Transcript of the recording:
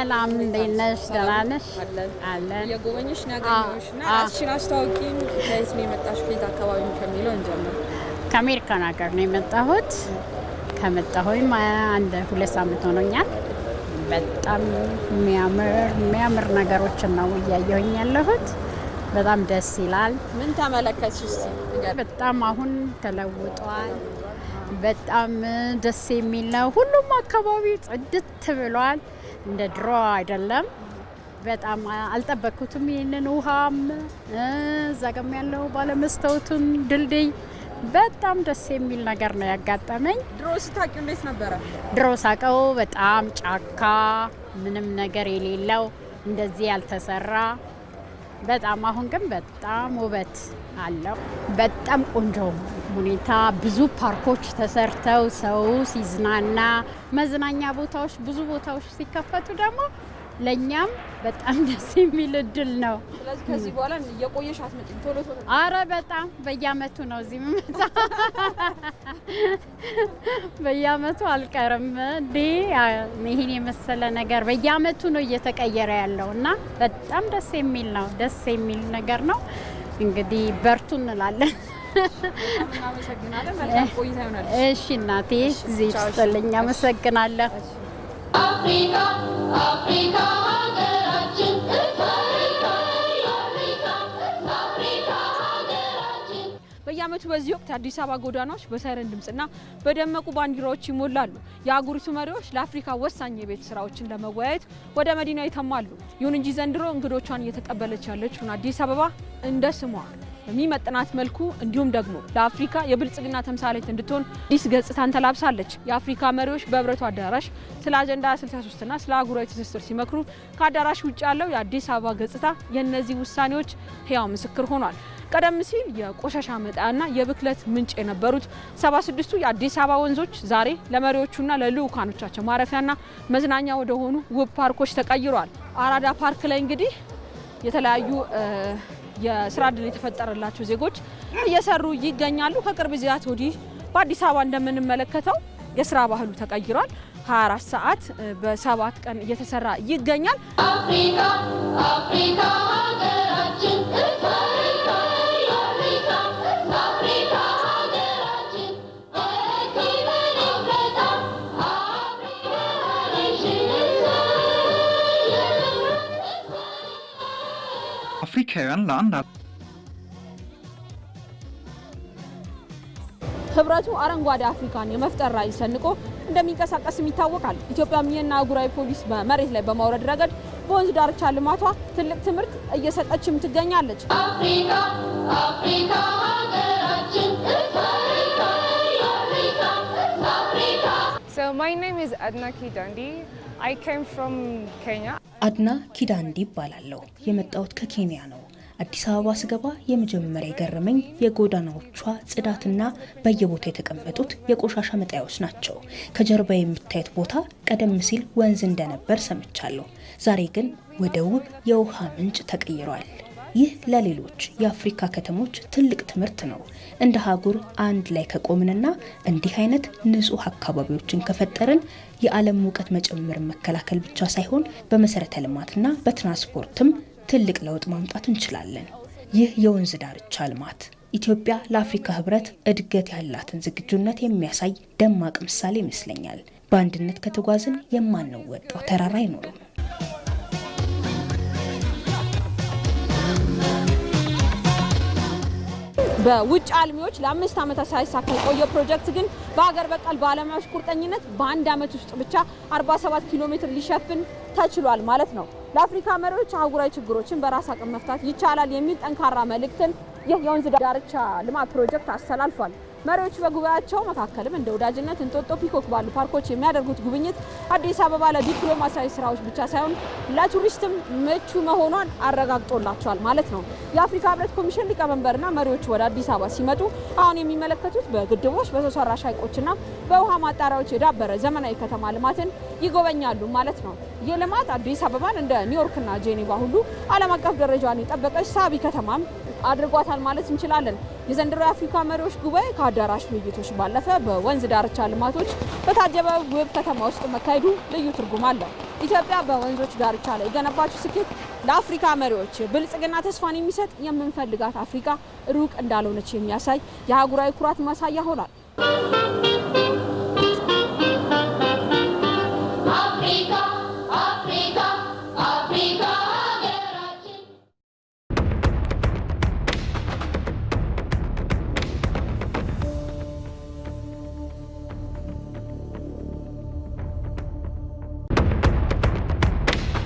ሰላም እንደነሽ ደናነሽ አለ የጎበኝሽ ነገርሽና ራስሽን አስተዋውቂኝ ከየት ነው የመጣሽ ከየት አካባቢ ከሚለው እንጀምር ከአሜሪካ ሀገር ነው የመጣሁት ከመጣሁኝ አንድ 2 ሳምንት ሆኖኛል በጣም የሚያምር ነገሮችን ነው ያየሁኝ ያለሁት በጣም ደስ ይላል ምን ተመለከትሽ እስቲ በጣም አሁን ተለውጧል በጣም ደስ የሚል ነው ሁሉም አካባቢ ጽድት ብሏል እንደ ድሮ አይደለም በጣም አልጠበቅኩትም ይሄንን ውሃም ዘገም ያለው ባለመስታወቱን ድልድይ በጣም ደስ የሚል ነገር ነው ያጋጠመኝ ድሮ ስታቂው እንዴት ነበር ድሮ ሳቀው በጣም ጫካ ምንም ነገር የሌለው እንደዚህ ያልተሰራ በጣም አሁን ግን በጣም ውበት አለው በጣም ቆንጆ ሁኔታ ብዙ ፓርኮች ተሰርተው ሰው ሲዝናና መዝናኛ ቦታዎች ብዙ ቦታዎች ሲከፈቱ ደግሞ ለኛም በጣም ደስ የሚል እድል ነው ስለዚህ ከዚህ በኋላ የቆየሽ አትመጪም ቶሎ አረ በጣም በየአመቱ ነው እዚህ መጣ በየአመቱ አልቀርም እንዴ ይሄን የመሰለ ነገር በየአመቱ ነው እየተቀየረ ያለውና በጣም ደስ የሚል ነው ደስ የሚል ነገር ነው እንግዲህ በርቱ እንላለን እናመሰግናለን መልካም ቆይታ ይሆናል እሺ እናቴ እዚህ ተለኛ አመሰግናለሁ አፍሪካ አፍሪካ ሀገራችን አፍሪካ ሀገራችን በየአመቱ በዚህ ወቅት አዲስ አበባ ጎዳናዎች በሳይረን ድምጽና በደመቁ ባንዲራዎች ይሞላሉ የአጉሪቱ መሪዎች ለአፍሪካ ወሳኝ የቤት ስራዎችን ለመወያየት ወደ መዲናው ይተማሉ ይሁን እንጂ ዘንድሮ እንግዶቿን እየተቀበለች ያለችው አዲስ አበባ እንደ ስሟ በሚመጥናት መልኩ እንዲሁም ደግሞ ለአፍሪካ የብልጽግና ተምሳሌት እንድትሆን አዲስ ገጽታን ተላብሳለች የአፍሪካ መሪዎች በህብረቱ አዳራሽ ስለ አጀንዳ 63 እና ስለ አህጉራዊ ትስስር ሲመክሩ ከአዳራሽ ውጭ ያለው የአዲስ አበባ ገጽታ የእነዚህ ውሳኔዎች ህያው ምስክር ሆኗል ቀደም ሲል የቆሻሻ መጣያና የብክለት ምንጭ የነበሩት 76ቱ የአዲስ አበባ ወንዞች ዛሬ ለመሪዎቹና ለልዑካኖቻቸው ማረፊያና መዝናኛ ወደ ሆኑ ውብ ፓርኮች ተቀይረዋል አራዳ ፓርክ ላይ እንግዲህ የተለያዩ የስራ ዕድል የተፈጠረላቸው ዜጎች እየሰሩ ይገኛሉ ከቅርብ ጊዜያት ወዲህ በአዲስ አበባ እንደምንመለከተው የስራ ባህሉ ተቀይሯል 24 ሰዓት በ7 ቀን እየተሰራ ይገኛል አፍሪካ አፍሪካ ሀገራችን አፍሪካ ሀገራችን አፍሪካውያን ለአንድ ህብረቱ አረንጓዴ አፍሪካን የመፍጠር ራዕይ ሰንቆ እንደሚንቀሳቀስም ይታወቃል ኢትዮጵያም ይህን አህጉራዊ ፖሊስ በመሬት ላይ በማውረድ ረገድ በወንዝ ዳርቻ ልማቷ ትልቅ ትምህርት እየሰጠችም ትገኛለች አፍሪካ አፍሪካ ሀገራችን አፍሪካ So my name is Adna Kidandi. I came from Kenya. አድና ኪዳንዲ ይባላለሁ የመጣሁት ከኬንያ ነው አዲስ አበባ ስገባ የመጀመሪያ የገረመኝ የጎዳናዎቿ ጽዳትና በየቦታው የተቀመጡት የቆሻሻ መጣያዎች ናቸው ከጀርባ የምታዩት ቦታ ቀደም ሲል ወንዝ እንደነበር ሰምቻለሁ ዛሬ ግን ወደ ውብ የውሃ ምንጭ ተቀይሯል ይህ ለሌሎች የአፍሪካ ከተሞች ትልቅ ትምህርት ነው እንደ ሀገር አንድ ላይ ከቆምንና እንዲህ አይነት ንጹህ አካባቢዎችን ከፈጠርን የዓለም ሙቀት መጨመር መከላከል ብቻ ሳይሆን በመሰረተ ልማትና በትራንስፖርትም ትልቅ ለውጥ ማምጣት እንችላለን ይህ የወንዝ ዳርቻ ልማት ኢትዮጵያ ለአፍሪካ ህብረት እድገት ያላትን ዝግጁነት የሚያሳይ ደማቅ ምሳሌ ይመስለኛል በአንድነት ከተጓዝን የማንወጣው ተራራ አይኖርም በውጭ አልሚዎች ለ5 ዓመታት ሳይሳካ የቆየ ፕሮጀክት ግን በአገር በቀል ባለሙያዎች ቁርጠኝነት በአንድ ዓመት ውስጥ ብቻ 47 ኪሎ ሜትር ሊሸፍን ተችሏል ማለት ነው ለአፍሪካ መሪዎች አህጉራዊ ችግሮችን በራስ አቅም መፍታት ይቻላል የሚል ጠንካራ መልእክትን ይህ የወንዝ ዳርቻ ልማት ፕሮጀክት አስተላልፏል መሪዎች በጉባኤያቸው መካከልም እንደ ወዳጅነት እንጦጦ ፒኮክ ባሉ ፓርኮች የሚያደርጉት ጉብኝት አዲስ አበባ ለዲፕሎማሲያዊ ስራዎች ብቻ ሳይሆን ለቱሪስትም ምቹ መሆኗን አረጋግጦላቸዋል ማለት ነው የአፍሪካ ህብረት ኮሚሽን ሊቀመንበርና መሪዎች ወደ አዲስ አበባ ሲመጡ አሁን የሚመለከቱት በግድቦች በሰው ሰራሽ ሐይቆችና በውሃ ማጣሪያዎች የዳበረ ዘመናዊ ከተማ ልማትን ይጎበኛሉ ማለት ነው ይህ ልማት አዲስ አበባን እንደ ኒውዮርክና ጄኔቫ ሁሉ ዓለም አቀፍ ደረጃን የጠበቀች ሳቢ ከተማም አድርጓታል ማለት እንችላለን የዘንድሮ የአፍሪካ መሪዎች ጉባኤ ከአዳራሽ ውይይቶች ባለፈ በወንዝ ዳርቻ ልማቶች በታጀበ ውብ ከተማ ውስጥ መካሄዱ ልዩ ትርጉም አለው ኢትዮጵያ በወንዞች ዳርቻ ላይ የገነባችው ስኬት ለአፍሪካ መሪዎች ብልጽግና ተስፋን የሚሰጥ የምንፈልጋት አፍሪካ ሩቅ እንዳልሆነች የሚያሳይ የአህጉራዊ ኩራት ማሳያ ሆኗል።